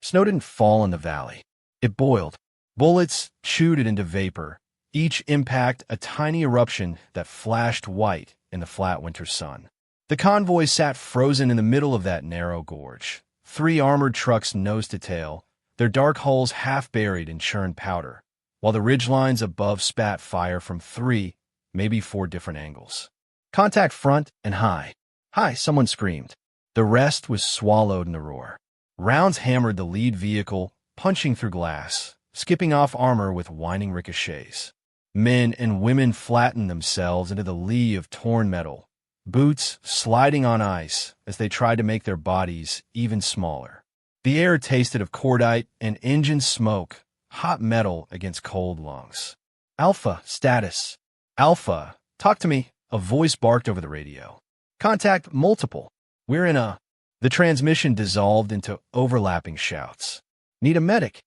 Snow didn't fall in the valley. It boiled. Bullets chewed it into vapor, each impact a tiny eruption that flashed white in the flat winter sun. The convoy sat frozen in the middle of that narrow gorge. 3 armored trucks nose to tail, their dark hulls half buried in churned powder, while the ridgelines above spat fire from 3, maybe 4 different angles. Contact front and high. High, someone screamed. The rest was swallowed in the roar. Rounds hammered the lead vehicle, punching through glass, skipping off armor with whining ricochets. Men and women flattened themselves into the lee of torn metal, boots sliding on ice as they tried to make their bodies even smaller. The air tasted of cordite and engine smoke, hot metal against cold lungs. Alpha, status. Alpha, talk to me, a voice barked over the radio. Contact multiple. We're in a... The transmission dissolved into overlapping shouts. Need a medic.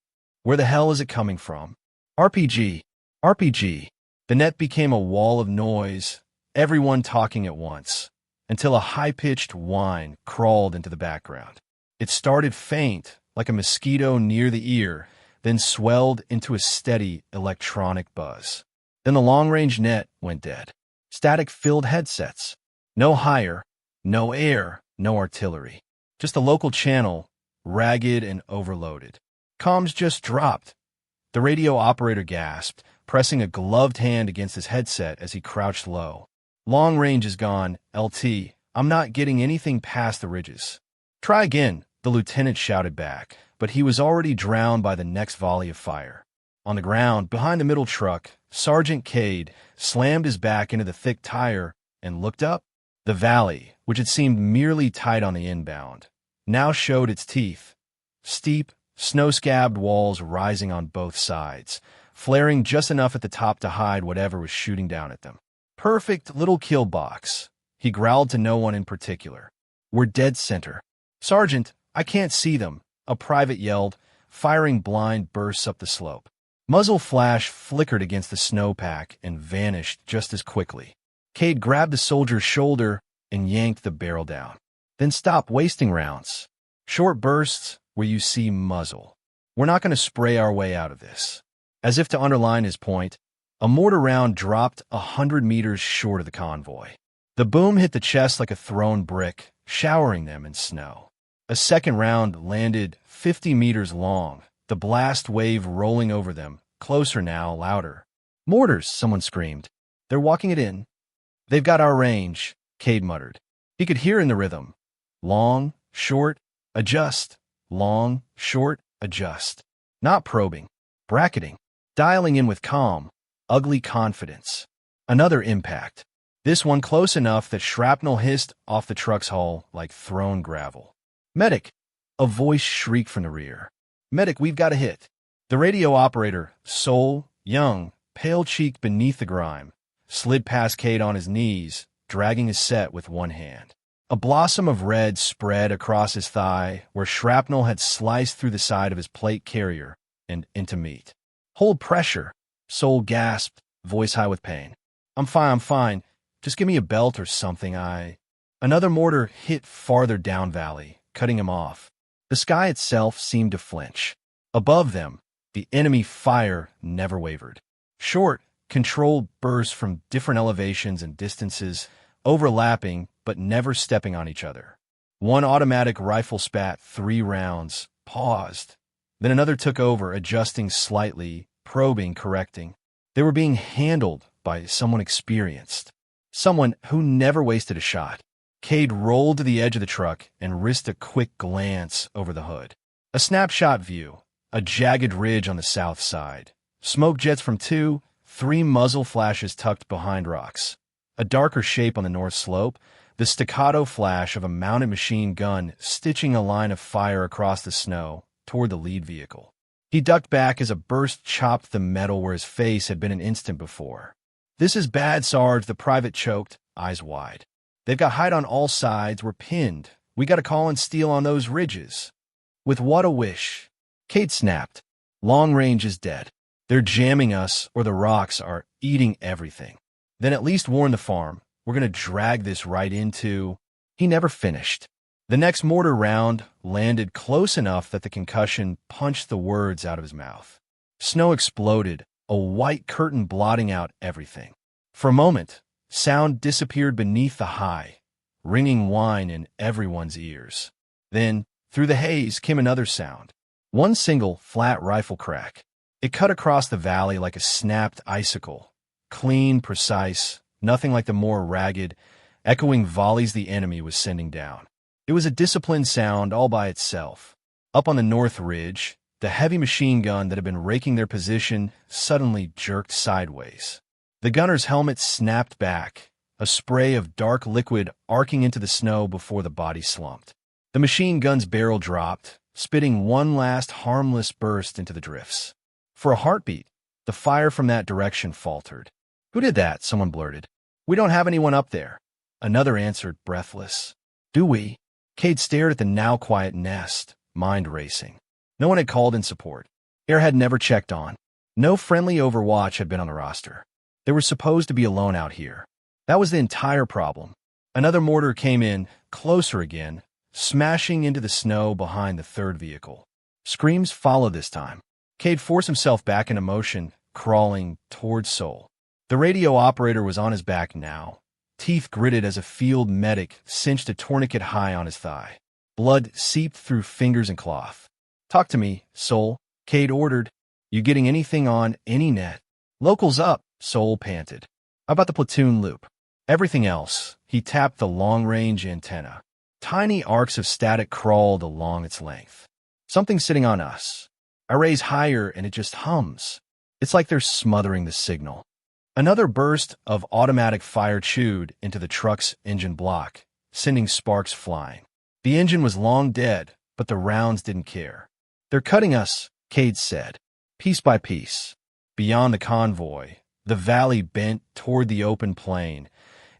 Where the hell is it coming from? RPG. RPG. The net became a wall of noise, everyone talking at once, until a high-pitched whine crawled into the background. It started faint, like a mosquito near the ear, then swelled into a steady electronic buzz. Then the long-range net went dead. Static-filled headsets. No higher, no air, no artillery. Just a local channel, ragged and overloaded. Comms just dropped. The radio operator gasped, pressing a gloved hand against his headset as he crouched low. Long range is gone, LT. I'm not getting anything past the ridges. Try again, the lieutenant shouted back, but he was already drowned by the next volley of fire. On the ground, behind the middle truck, Sergeant Cade slammed his back into the thick tire and looked up. The valley, which had seemed merely tight on the inbound, now showed its teeth. Steep, snow-scabbed walls rising on both sides, flaring just enough at the top to hide whatever was shooting down at them. Perfect little kill box. He growled to no one in particular. We're dead center. Sergeant, I can't see them, a private yelled, firing blind bursts up the slope. Muzzle flash flickered against the snowpack and vanished just as quickly. Cade grabbed the soldier's shoulder and yanked the barrel down. Then stop wasting rounds. Short bursts where you see muzzle. We're not going to spray our way out of this. As if to underline his point, a mortar round dropped 100 meters short of the convoy. The boom hit the chest like a thrown brick, showering them in snow. A second round landed 50 meters long, the blast wave rolling over them, closer now, louder. Mortars, someone screamed. They're walking it in. They've got our range, Cade muttered. He could hear in the rhythm. Long, short, adjust. Long, short, adjust. Not probing, bracketing, dialing in with calm, ugly confidence. Another impact. This one close enough that shrapnel hissed off the truck's hull like thrown gravel. Medic! A voice shrieked from the rear. Medic, we've got a hit. The radio operator, Sol, young, pale-cheeked beneath the grime, slid past Cade on his knees, dragging his set with one hand. A blossom of red spread across his thigh where shrapnel had sliced through the side of his plate carrier and into meat. Hold pressure, Sol gasped, voice high with pain. I'm fine. Just give me a belt or something, Another mortar hit farther down valley, cutting him off. The sky itself seemed to flinch. Above them, the enemy fire never wavered. Short, controlled bursts from different elevations and distances, overlapping but never stepping on each other. One automatic rifle spat 3 rounds, paused. Then another took over, adjusting slightly, probing, correcting. They were being handled by someone experienced. Someone who never wasted a shot. Cade rolled to the edge of the truck and risked a quick glance over the hood. A snapshot view, a jagged ridge on the south side. Smoke jets from 2, 3 muzzle flashes tucked behind rocks. A darker shape on the north slope, the staccato flash of a mounted machine gun stitching a line of fire across the snow toward the lead vehicle. He ducked back as a burst chopped the metal where his face had been an instant before. This is bad, Sarge, the private choked, eyes wide. They've got height on all sides, we're pinned. We got to call and steal on those ridges. With what a wish. Cade snapped. Long range is dead. They're jamming us, or the rocks are eating everything. Then at least warn the farm. We're going to drag this right into... He never finished. The next mortar round landed close enough that the concussion punched the words out of his mouth. Snow exploded, a white curtain blotting out everything. For a moment, sound disappeared beneath the high, ringing whine in everyone's ears. Then, through the haze came another sound. One single, flat rifle crack. It cut across the valley like a snapped icicle. Clean, precise, nothing like the more ragged, echoing volleys the enemy was sending down. It was a disciplined sound all by itself. Up on the north ridge, the heavy machine gun that had been raking their position suddenly jerked sideways. The gunner's helmet snapped back, a spray of dark liquid arcing into the snow before the body slumped. The machine gun's barrel dropped, spitting one last harmless burst into the drifts. For a heartbeat, the fire from that direction faltered. "Who did that?" someone blurted. "We don't have anyone up there." Another answered, breathless. "Do we?" Cade stared at the now quiet nest, mind racing. No one had called in support. Air had never checked on. No friendly overwatch had been on the roster. They were supposed to be alone out here. That was the entire problem. Another mortar came in, closer again, smashing into the snow behind the third vehicle. Screams followed this time. Cade forced himself back into motion, crawling towards Sol. The radio operator was on his back now, teeth gritted as a field medic cinched a tourniquet high on his thigh. Blood seeped through fingers and cloth. "Talk to me, Sol," Cade ordered. "You getting anything on any net?" "Locals up," Sol panted. "How about the platoon loop?" "Everything else." He tapped the long-range antenna. Tiny arcs of static crawled along its length. "Something's sitting on us." I raise higher and it just hums. It's like they're smothering the signal. Another burst of automatic fire chewed into the truck's engine block, sending sparks flying. The engine was long dead, but the rounds didn't care. "They're cutting us," Cade said, piece by piece. Beyond the convoy, the valley bent toward the open plain,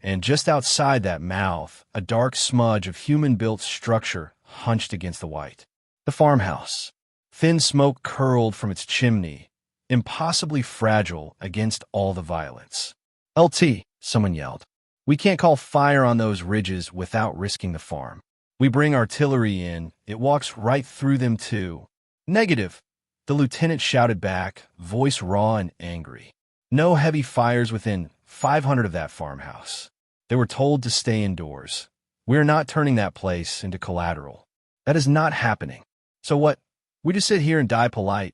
and just outside that mouth, a dark smudge of human-built structure hunched against the white. The farmhouse. Thin smoke curled from its chimney, impossibly fragile against all the violence. "LT," someone yelled. "We can't call fire on those ridges without risking the farm. We bring artillery in, it walks right through them too." "Negative," the lieutenant shouted back, voice raw and angry. "No heavy fires within 500 of that farmhouse. They were told to stay indoors. We're not turning that place into collateral. That is not happening. So what? We just sit here and die polite."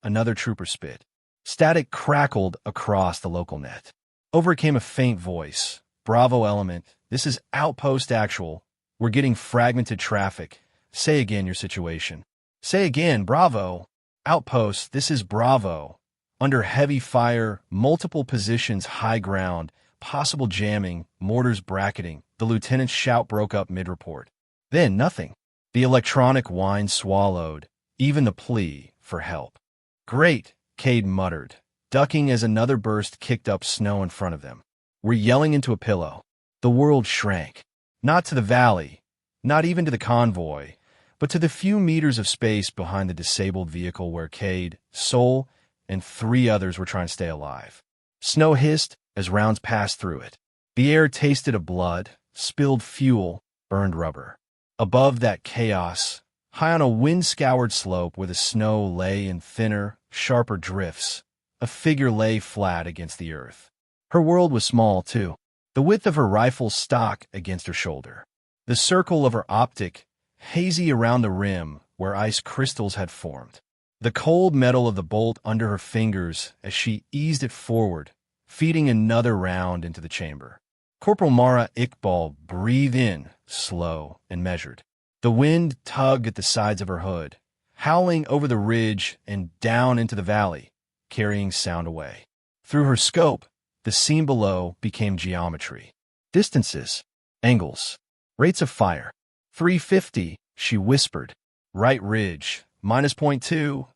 Another trooper spit. Static crackled across the local net. Over came a faint voice. "Bravo element, this is outpost actual. We're getting fragmented traffic. Say again your situation." "Say again, Bravo." "Outpost, this is Bravo. Under heavy fire, multiple positions high ground, possible jamming, mortars bracketing." The lieutenant's shout broke up mid-report. Then nothing. The electronic whine swallowed, even the plea for help. "Great," Cade muttered, ducking as another burst kicked up snow in front of them. "We're yelling into a pillow." The world shrank. Not to the valley, not even to the convoy, but to the few meters of space behind the disabled vehicle where Cade, Sol, and 3 others were trying to stay alive. Snow hissed as rounds passed through it. The air tasted of blood, spilled fuel, burned rubber. Above that chaos, high on a wind-scoured slope where the snow lay in thinner, sharper drifts, a figure lay flat against the earth. Her world was small, too, the width of her rifle's stock against her shoulder. The circle of her optic, hazy around the rim where ice crystals had formed. The cold metal of the bolt under her fingers as she eased it forward, feeding another round into the chamber. Corporal Mara Iqbal breathed in, slow and measured. The wind tugged at the sides of her hood, howling over the ridge and down into the valley, carrying sound away. Through her scope, the scene below became geometry. Distances, angles, rates of fire. 350, she whispered. Right ridge, -0.2.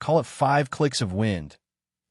Call it 5 clicks of wind.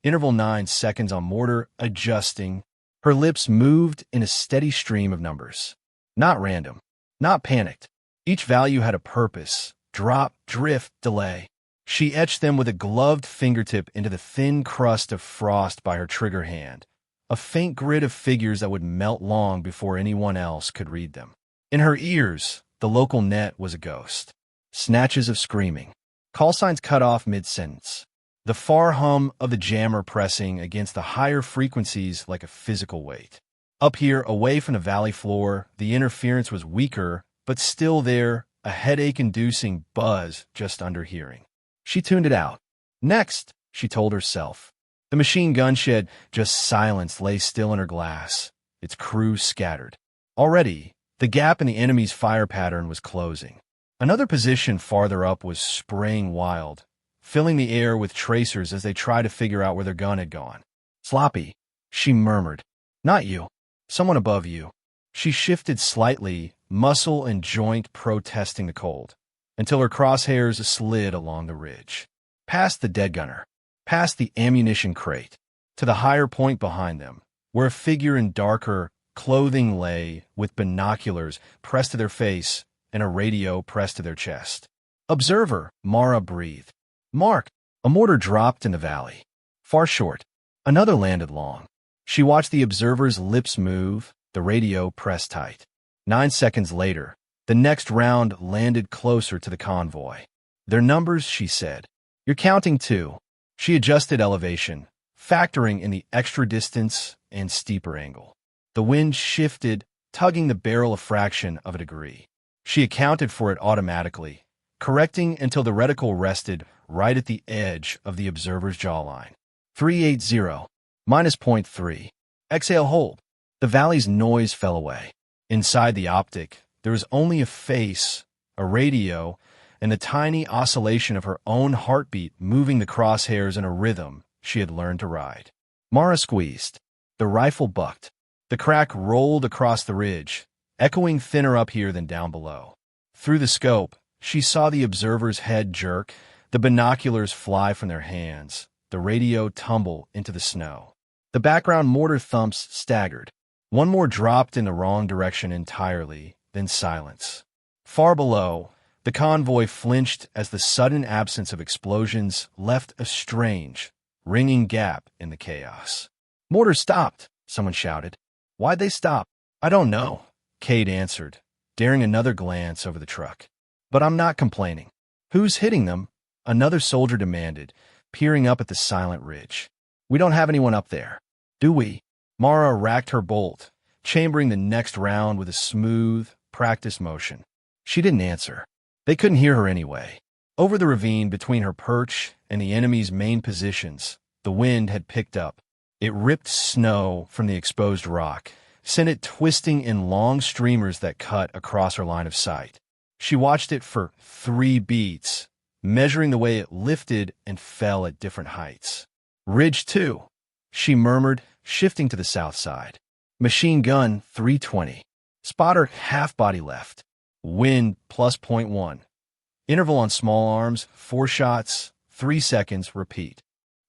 Interval 9 seconds on mortar, adjusting. Her lips moved in a steady stream of numbers. Not random, not panicked. Each value had a purpose. Drop, drift, delay. She etched them with a gloved fingertip into the thin crust of frost by her trigger hand, a faint grid of figures that would melt long before anyone else could read them. In her ears, the local net was a ghost. Snatches of screaming. Call signs cut off mid-sentence. The far hum of the jammer pressing against the higher frequencies like a physical weight. Up here, away from the valley floor, the interference was weaker, but still there, a headache-inducing buzz just under hearing. She tuned it out. Next, she told herself. The machine gun shed, just silence, lay still in her glass, its crew scattered. Already, the gap in the enemy's fire pattern was closing. Another position farther up was spraying wild, filling the air with tracers as they tried to figure out where their gun had gone. Sloppy, she murmured. Not you. Someone above you. She shifted slightly, muscle and joint protesting the cold, until her crosshairs slid along the ridge. Past the dead gunner, past the ammunition crate, to the higher point behind them, where a figure in darker clothing lay with binoculars pressed to their face and a radio pressed to their chest. Observer, Mara breathed. Mark, a mortar dropped in the valley. Far short. Another landed long. She watched the observer's lips move, the radio pressed tight. 9 seconds later, the next round landed closer to the convoy. Their numbers, she said. You're counting too. She adjusted elevation, factoring in the extra distance and steeper angle. The wind shifted, tugging the barrel a fraction of a degree. She accounted for it automatically, correcting until the reticle rested right at the edge of the observer's jawline. 380, minus 0.3. Exhale, hold. The valley's noise fell away. Inside the optic, there was only a face, a radio, and the tiny oscillation of her own heartbeat moving the crosshairs in a rhythm she had learned to ride. Mara squeezed. The rifle bucked. The crack rolled across the ridge, echoing thinner up here than down below. Through the scope, she saw the observer's head jerk, the binoculars fly from their hands, the radio tumble into the snow. The background mortar thumps staggered. One more dropped in the wrong direction entirely, then silence. Far below, the convoy flinched as the sudden absence of explosions left a strange, ringing gap in the chaos. Mortar stopped, someone shouted. Why'd they stop? I don't know, Cade answered, daring another glance over the truck. But I'm not complaining. Who's hitting them? Another soldier demanded, peering up at the silent ridge. We don't have anyone up there, do we? Mara racked her bolt, chambering the next round with a smooth, practiced motion. She didn't answer. They couldn't hear her anyway. Over the ravine between her perch and the enemy's main positions, the wind had picked up. It ripped snow from the exposed rock, sent it twisting in long streamers that cut across her line of sight. She watched it for 3 beats, measuring the way it lifted and fell at different heights. Ridge 2, she murmured, shifting to the south side. Machine gun 320. Spotter half body left. Wind plus 0.1. Interval on small arms, 4 shots, 3 seconds, repeat.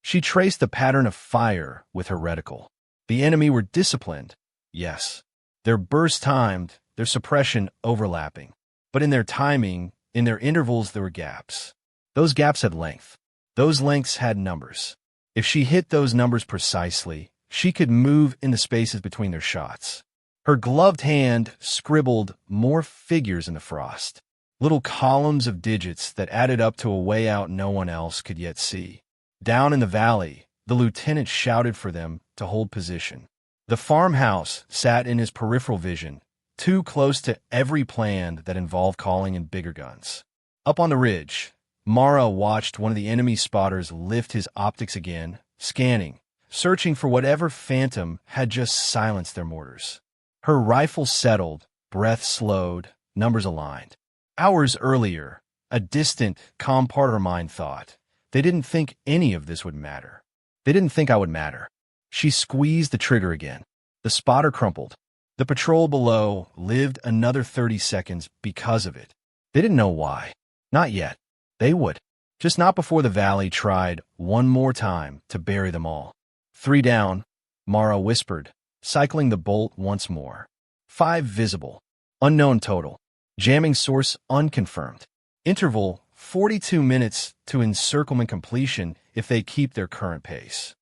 She traced the pattern of fire with her reticle. The enemy were disciplined, yes. Their burst timed, their suppression overlapping. But in their timing, in their intervals, there were gaps. Those gaps had length. Those lengths had numbers. If she hit those numbers precisely, she could move in the spaces between their shots. Her gloved hand scribbled more figures in the frost, little columns of digits that added up to a way out no one else could yet see. Down in the valley, the lieutenant shouted for them to hold position. The farmhouse sat in his peripheral vision, too close to every plan that involved calling in bigger guns. Up on the ridge, Mara watched one of the enemy spotters lift his optics again, scanning, searching for whatever phantom had just silenced their mortars. Her rifle settled, breath slowed, numbers aligned. Hours earlier, a distant, calm part of her mind thought, they didn't think any of this would matter. They didn't think I would matter. She squeezed the trigger again. The spotter crumpled. The patrol below lived another 30 seconds because of it. They didn't know why. Not yet. They would. Just not before the valley tried one more time to bury them all. 3 down, Mara whispered, cycling the bolt once more. 5 visible. Unknown total. Jamming source unconfirmed. Interval 42 minutes to encirclement completion if they keep their current pace.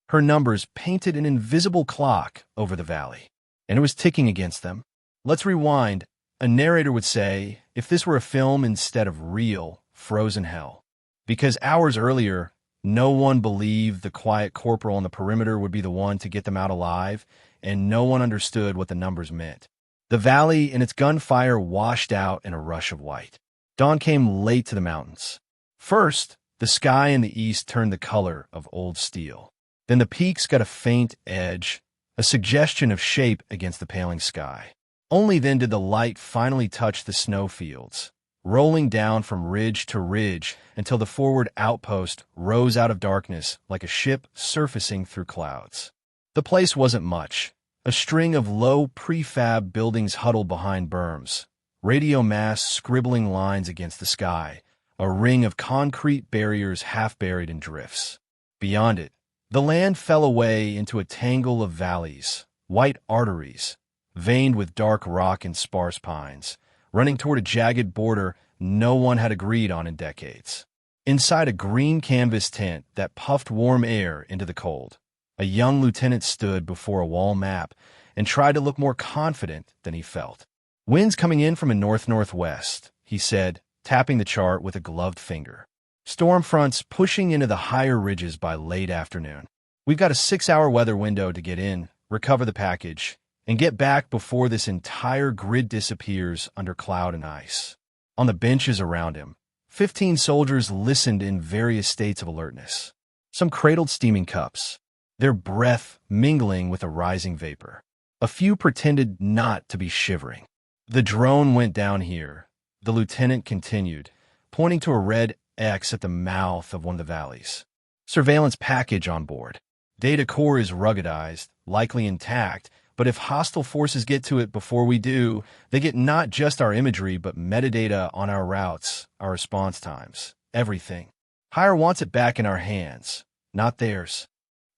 Her numbers painted an invisible clock over the valley, and it was ticking against them. Let's rewind A narrator would say, if this were a film instead of real, frozen hell. Because hours earlier, no one believed the quiet corporal on the perimeter would be the one to get them out alive, and no one understood what the numbers meant. The valley and its gunfire washed out in a rush of white. Dawn came late to the mountains. First, the sky in the east turned the color of old steel. Then the peaks got a faint edge, a suggestion of shape against the paling sky. Only then did the light finally touch the snowfields, rolling down from ridge to ridge until the forward outpost rose out of darkness like a ship surfacing through clouds. The place wasn't much. A string of low prefab buildings huddled behind berms, radio masts scribbling lines against the sky, a ring of concrete barriers half buried in drifts. Beyond it, the land fell away into a tangle of valleys, white arteries, veined with dark rock and sparse pines, running toward a jagged border no one had agreed on in decades. Inside a green canvas tent that puffed warm air into the cold, a young lieutenant stood before a wall map and tried to look more confident than he felt. Winds coming in from a north-northwest, he said, tapping the chart with a gloved finger. Storm fronts pushing into the higher ridges by late afternoon. We've got a 6-hour weather window to get in, recover the package, and get back before this entire grid disappears under cloud and ice. On the benches around him, 15 soldiers listened in various states of alertness. Some cradled steaming cups, their breath mingling with a rising vapor. A few pretended not to be shivering. The drone went down here, the lieutenant continued, pointing to a red X at the mouth of one of the valleys. Surveillance package on board. Data core is ruggedized, likely intact, but if hostile forces get to it before we do, they get not just our imagery, but metadata on our routes, our response times, everything. Hire wants it back in our hands, not theirs.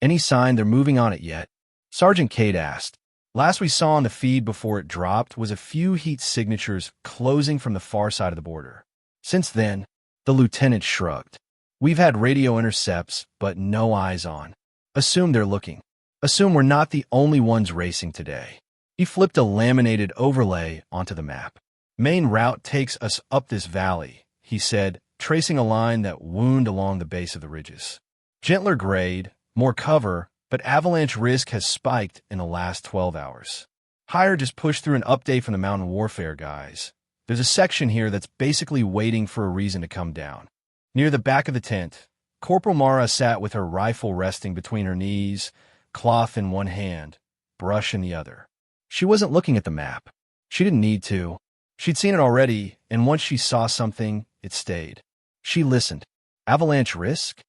Any sign they're moving on it yet? Sergeant Cade asked. Last we saw on the feed before it dropped was a few heat signatures closing from the far side of the border. Since then, the lieutenant shrugged. We've had radio intercepts, but no eyes on. Assume they're looking. Assume we're not the only ones racing today. He flipped a laminated overlay onto the map. Main route takes us up this valley, he said, tracing a line that wound along the base of the ridges. Gentler grade, more cover, but avalanche risk has spiked in the last 12 hours. Hire just pushed through an update from the mountain warfare guys. There's a section here that's basically waiting for a reason to come down. Near the back of the tent, Corporal Mara sat with her rifle resting between her knees, cloth in one hand, brush in the other. She wasn't looking at the map. She didn't need to. She'd seen it already, and once she saw something, it stayed. She listened. Avalanche risk?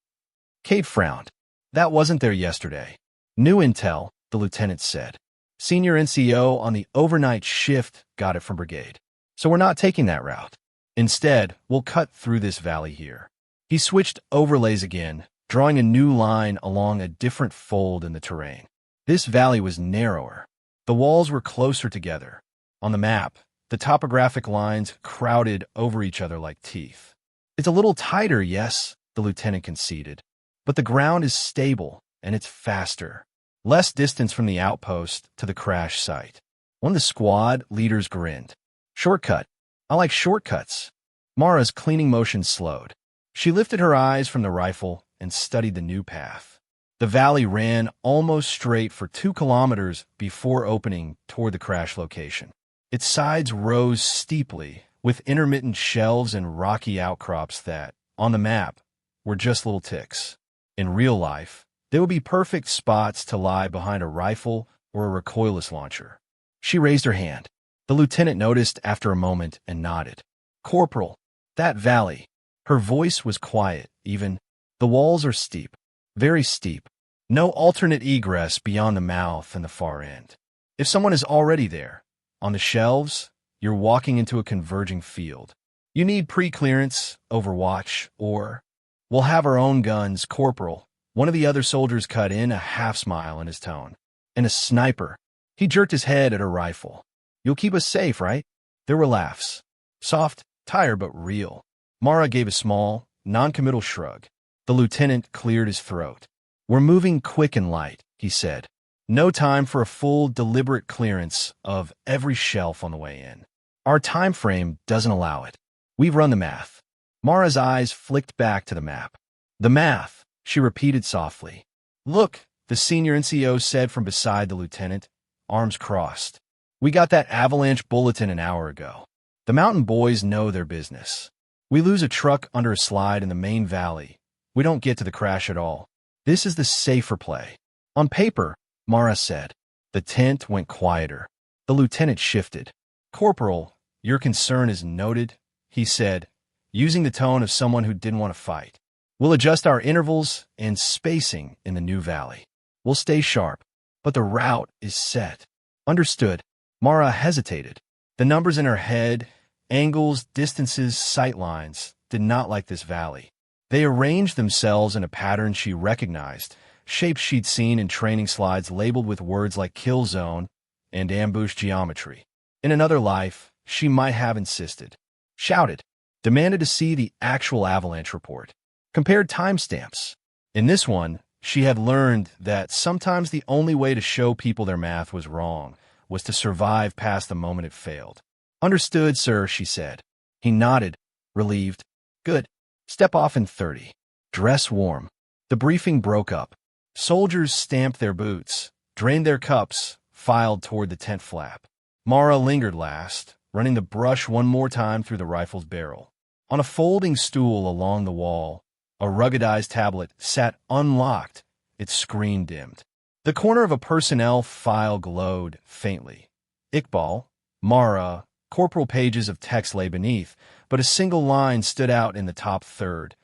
Cade frowned. That wasn't there yesterday. New intel, the lieutenant said. Senior NCO on the overnight shift got it from brigade. So we're not taking that route. Instead, we'll cut through this valley here. He switched overlays again, drawing a new line along a different fold in the terrain. This valley was narrower. The walls were closer together. On the map, the topographic lines crowded over each other like teeth. It's a little tighter, yes, the lieutenant conceded. But the ground is stable, and it's faster. Less distance from the outpost to the crash site. One of the squad leaders grinned. Shortcut. I like shortcuts. Mara's cleaning motion slowed. She lifted her eyes from the rifle and studied the new path. The valley ran almost straight for 2 kilometers before opening toward the crash location. Its sides rose steeply, with intermittent shelves and rocky outcrops that, on the map, were just little ticks. In real life, they would be perfect spots to lie behind a rifle or a recoilless launcher. She raised her hand. The lieutenant noticed after a moment and nodded. Corporal, that valley. Her voice was quiet, even. The walls are steep, very steep. No alternate egress beyond the mouth and the far end. If someone is already there, on the shelves, you're walking into a converging field. You need pre-clearance, overwatch, or... We'll have our own guns, Corporal. One of the other soldiers cut in, a half-smile in his tone. And a sniper. He jerked his head at her rifle. You'll keep us safe, right? There were laughs. Soft, tired, but real. Mara gave a small, non-committal shrug. The lieutenant cleared his throat. We're moving quick and light, he said. No time for a full, deliberate clearance of every shelf on the way in. Our time frame doesn't allow it. We've run the math. Mara's eyes flicked back to the map. The math, she repeated softly. Look, the senior NCO said from beside the lieutenant, arms crossed. We got that avalanche bulletin an hour ago. The mountain boys know their business. We lose a truck under a slide in the main valley. We don't get to the crash at all. This is the safer play. On paper, Mara said. The tent went quieter. The lieutenant shifted. Corporal, your concern is noted, he said, using the tone of someone who didn't want to fight. We'll adjust our intervals and spacing in the new valley. We'll stay sharp, but the route is set. Understood. Mara hesitated. The numbers in her head, angles, distances, sight lines, did not like this valley. They arranged themselves in a pattern she recognized, shapes she'd seen in training slides labeled with words like kill zone and ambush geometry. In another life, she might have insisted, shouted, demanded to see the actual avalanche report, compared timestamps. In this one, she had learned that sometimes the only way to show people their math was wrong was to survive past the moment it failed. Understood, sir, she said. He nodded, relieved. Good. Step off in 30. Dress warm. The briefing broke up. Soldiers stamped their boots, drained their cups, filed toward the tent flap. Mara lingered last, running the brush one more time through the rifle's barrel. On a folding stool along the wall, a ruggedized tablet sat unlocked, its screen dimmed. The corner of a personnel file glowed faintly. Iqbal, Mara, corporal pages of text lay beneath, but a single line stood out in the top third.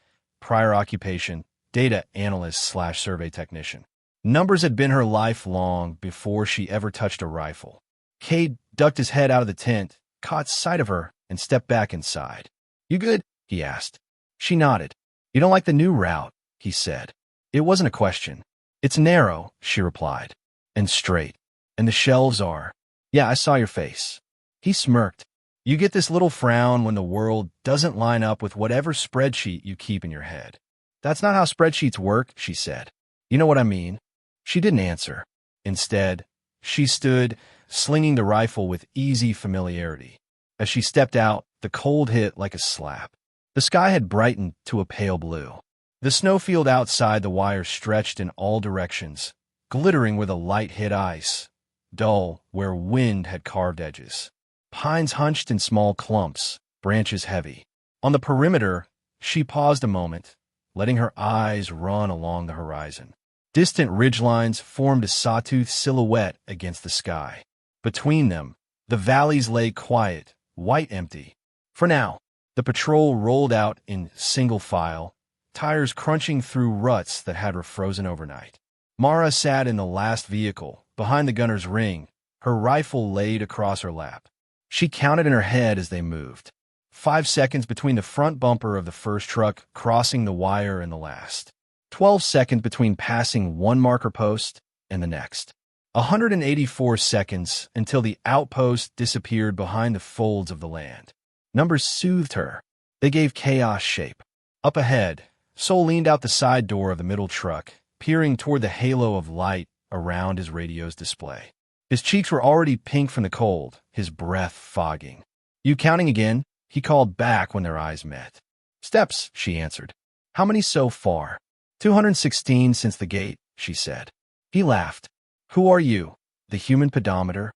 Prior occupation, data analyst/survey technician. Numbers had been her life long before she ever touched a rifle. Cade ducked his head out of the tent, caught sight of her, and stepped back inside. You good? He asked. She nodded. You don't like the new route, he said. It wasn't a question. It's narrow, she replied. And straight. And the shelves are. Yeah, I saw your face. He smirked. You get this little frown when the world doesn't line up with whatever spreadsheet you keep in your head. That's not how spreadsheets work, she said. You know what I mean? She didn't answer. Instead, she stood, slinging the rifle with easy familiarity. As she stepped out, the cold hit like a slap. The sky had brightened to a pale blue. The snowfield outside the wire stretched in all directions, glittering where the light hit ice, dull where wind had carved edges. Pines hunched in small clumps, branches heavy. On the perimeter, she paused a moment, letting her eyes run along the horizon. Distant ridgelines formed a sawtooth silhouette against the sky. Between them, the valleys lay quiet, white empty. For now, the patrol rolled out in single file, tires crunching through ruts that had refrozen overnight. Mara sat in the last vehicle, behind the gunner's ring, her rifle laid across her lap. She counted in her head as they moved. 5 seconds between the front bumper of the first truck crossing the wire and the last. 12 seconds between passing one marker post and the next. 184 seconds until the outpost disappeared behind the folds of the land. Numbers soothed her. They gave chaos shape. Up ahead, Sol leaned out the side door of the middle truck, peering toward the halo of light around his radio's display. His cheeks were already pink from the cold, his breath fogging. You counting again? He called back when their eyes met. Steps, she answered. How many so far? 216 since the gate, she said. He laughed. Who are you? The human pedometer?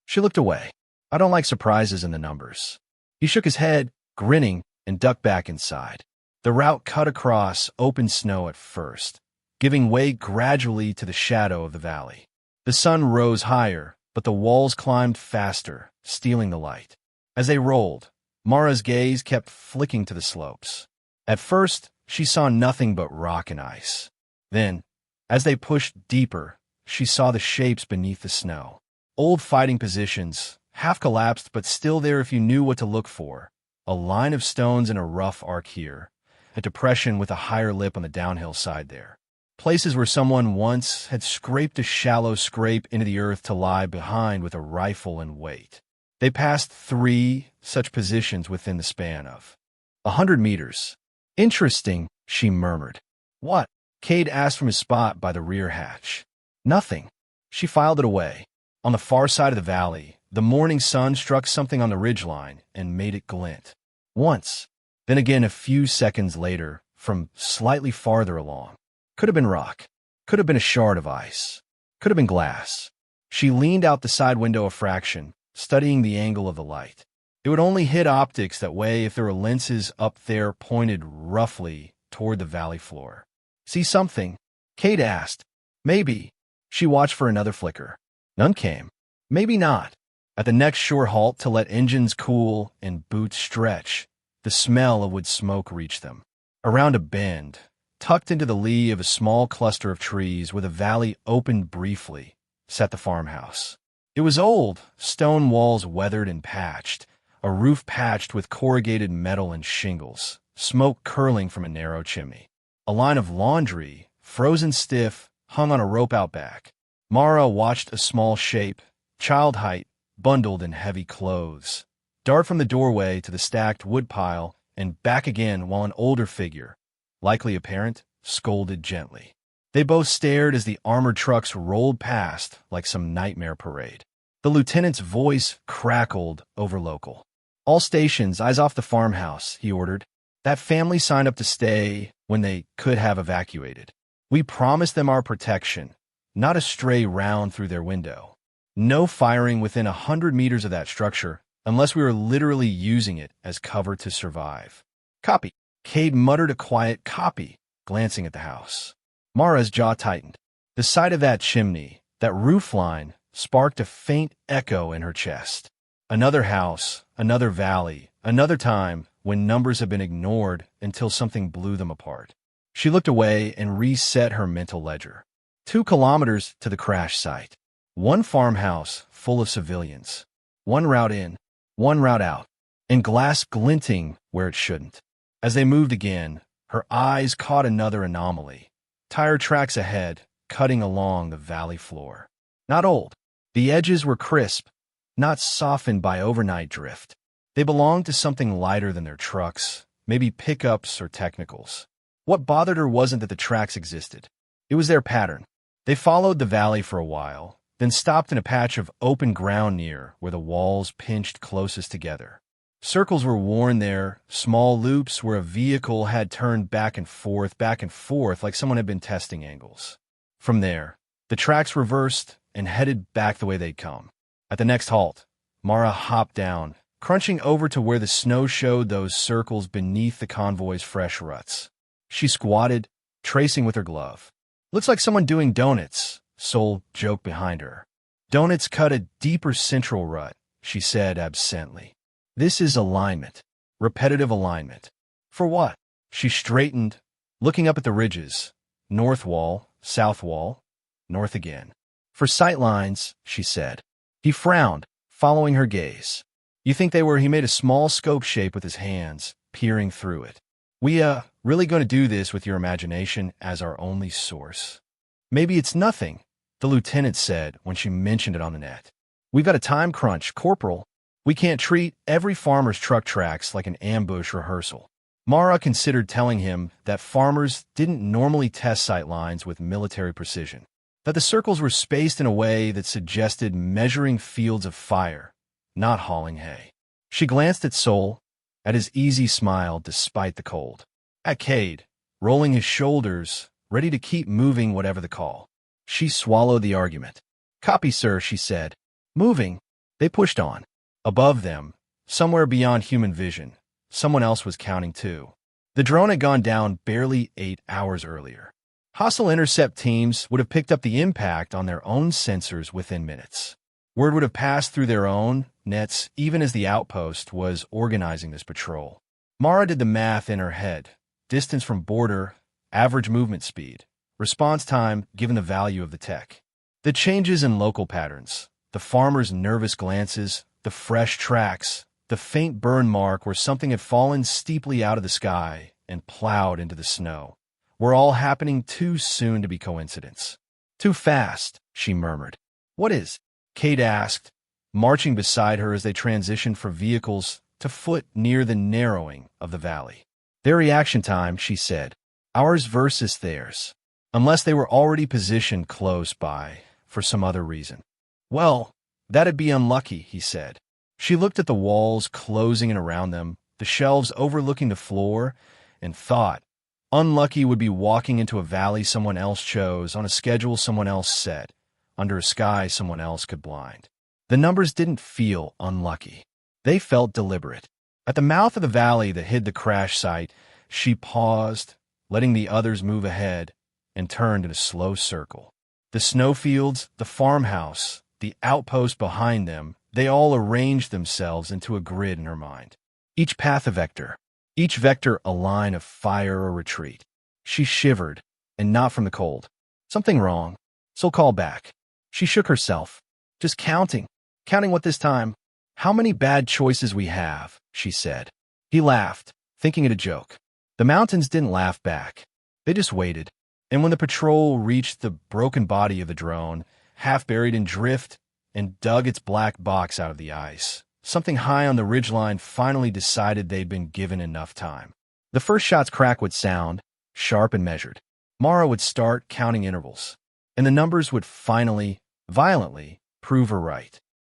She looked away. I don't like surprises in the numbers. He shook his head, grinning, and ducked back inside. The route cut across open snow at first, giving way gradually to the shadow of the valley. The sun rose higher, but the walls climbed faster, stealing the light. As they rolled, Mara's gaze kept flicking to the slopes. At first, she saw nothing but rock and ice. Then, as they pushed deeper, she saw the shapes beneath the snow. Old fighting positions, half collapsed but still there if you knew what to look for. A line of stones in a rough arc here, a depression with a higher lip on the downhill side there. Places where someone once had scraped a shallow scrape into the earth to lie behind with a rifle and wait. They passed 3 such positions within the span of 100 meters. Interesting, she murmured. What? Cade asked from his spot by the rear hatch. Nothing. She filed it away. On the far side of the valley, The morning sun struck something on the ridgeline and made it glint. Once. Then again a few seconds later, from slightly farther along. Could have been rock. Could have been a shard of ice. Could have been glass. She leaned out the side window a fraction, studying the angle of the light. It would only hit optics that way if there were lenses up there pointed roughly toward the valley floor. See something? Kate asked. Maybe. She watched for another flicker. None came. Maybe not. At the next short halt to let engines cool and boots stretch, the smell of wood smoke reached them. Around a bend, tucked into the lee of a small cluster of trees where the valley opened briefly, sat the farmhouse. It was old, stone walls weathered and patched, a roof patched with corrugated metal and shingles, smoke curling from a narrow chimney. A line of laundry, frozen stiff, hung on a rope out back. Mara watched a small shape, child height, bundled in heavy clothes, dart from the doorway to the stacked woodpile and back again while an older figure, likely a parent, scolded gently. They both stared as the armored trucks rolled past like some nightmare parade. The lieutenant's voice crackled over local. All stations, eyes off the farmhouse, he ordered. That family signed up to stay when they could have evacuated. We promised them our protection, not a stray round through their window. No firing within 100 meters of that structure, unless we were literally using it as cover to survive. Copy. Cade muttered a quiet copy, glancing at the house. Mara's jaw tightened. The sight of that chimney, that roof line, sparked a faint echo in her chest. Another house, another valley, another time when numbers have been ignored until something blew them apart. She looked away and reset her mental ledger. 2 kilometers to the crash site. One farmhouse full of civilians. One route in, one route out, and glass glinting where it shouldn't. As they moved again, her eyes caught another anomaly. Tire tracks ahead, cutting along the valley floor. Not old. The edges were crisp, not softened by overnight drift. They belonged to something lighter than their trucks, maybe pickups or technicals. What bothered her wasn't that the tracks existed. It was their pattern. They followed the valley for a while, then stopped in a patch of open ground near where the walls pinched closest together. Circles were worn there, small loops where a vehicle had turned back and forth like someone had been testing angles. From there, the tracks reversed and headed back the way they'd come. At the next halt, Mara hopped down, crunching over to where the snow showed those circles beneath the convoy's fresh ruts. She squatted, tracing with her glove. Looks like someone doing donuts, Sol joked behind her. Donuts cut a deeper central rut, she said absently. This is alignment. Repetitive alignment. For what? She straightened, looking up at the ridges. North wall, south wall, north again. For sight lines, she said. He frowned, following her gaze. You think they were? He made a small scope shape with his hands, peering through it. We, really going to do this with your imagination as our only source? Maybe it's nothing, the lieutenant said when she mentioned it on the net. We've got a time crunch, Corporal. We can't treat every farmer's truck tracks like an ambush rehearsal. Mara considered telling him that farmers didn't normally test sight lines with military precision, that the circles were spaced in a way that suggested measuring fields of fire, not hauling hay. She glanced at Sol, at his easy smile despite the cold, at Cade, rolling his shoulders, ready to keep moving whatever the call. She swallowed the argument. Copy, sir, she said. Moving. They pushed on. Above them, somewhere beyond human vision, someone else was counting too. The drone had gone down barely 8 hours earlier. Hostile intercept teams would have picked up the impact on their own sensors within minutes. Word would have passed through their own nets even as the outpost was organizing this patrol. Mara did the math in her head. Distance from border, average movement speed, response time given the value of the tech. The changes in local patterns, the farmer's nervous glances, the fresh tracks, the faint burn mark where something had fallen steeply out of the sky and plowed into the snow, were all happening too soon to be coincidence. Too fast, she murmured. What is? Kate asked, marching beside her as they transitioned from vehicles to foot near the narrowing of the valley. Their reaction time, she said, ours versus theirs, unless they were already positioned close by for some other reason. Well, That'd be unlucky, he said. She looked at the walls closing in around them, the shelves overlooking the floor, and thought, unlucky would be walking into a valley someone else chose, on a schedule someone else set, under a sky someone else could blind. The numbers didn't feel unlucky. They felt deliberate. At the mouth of the valley that hid the crash site, she paused, letting the others move ahead, and turned in a slow circle. The snowfields, the farmhouse, the outpost behind them, they all arranged themselves into a grid in her mind. Each path a vector, each vector a line of fire or retreat. She shivered, and not from the cold. Something wrong. So call back. She shook herself. Just counting. Counting what this time? How many bad choices we have, she said. He laughed, thinking it a joke. The mountains didn't laugh back. They just waited. And when the patrol reached the broken body of the drone, half buried in drift, and dug its black box out of the ice, something high on the ridgeline finally decided they'd been given enough time. The first shot's crack would sound, sharp and measured. Mara would start counting intervals, and the numbers would finally, violently, prove her right.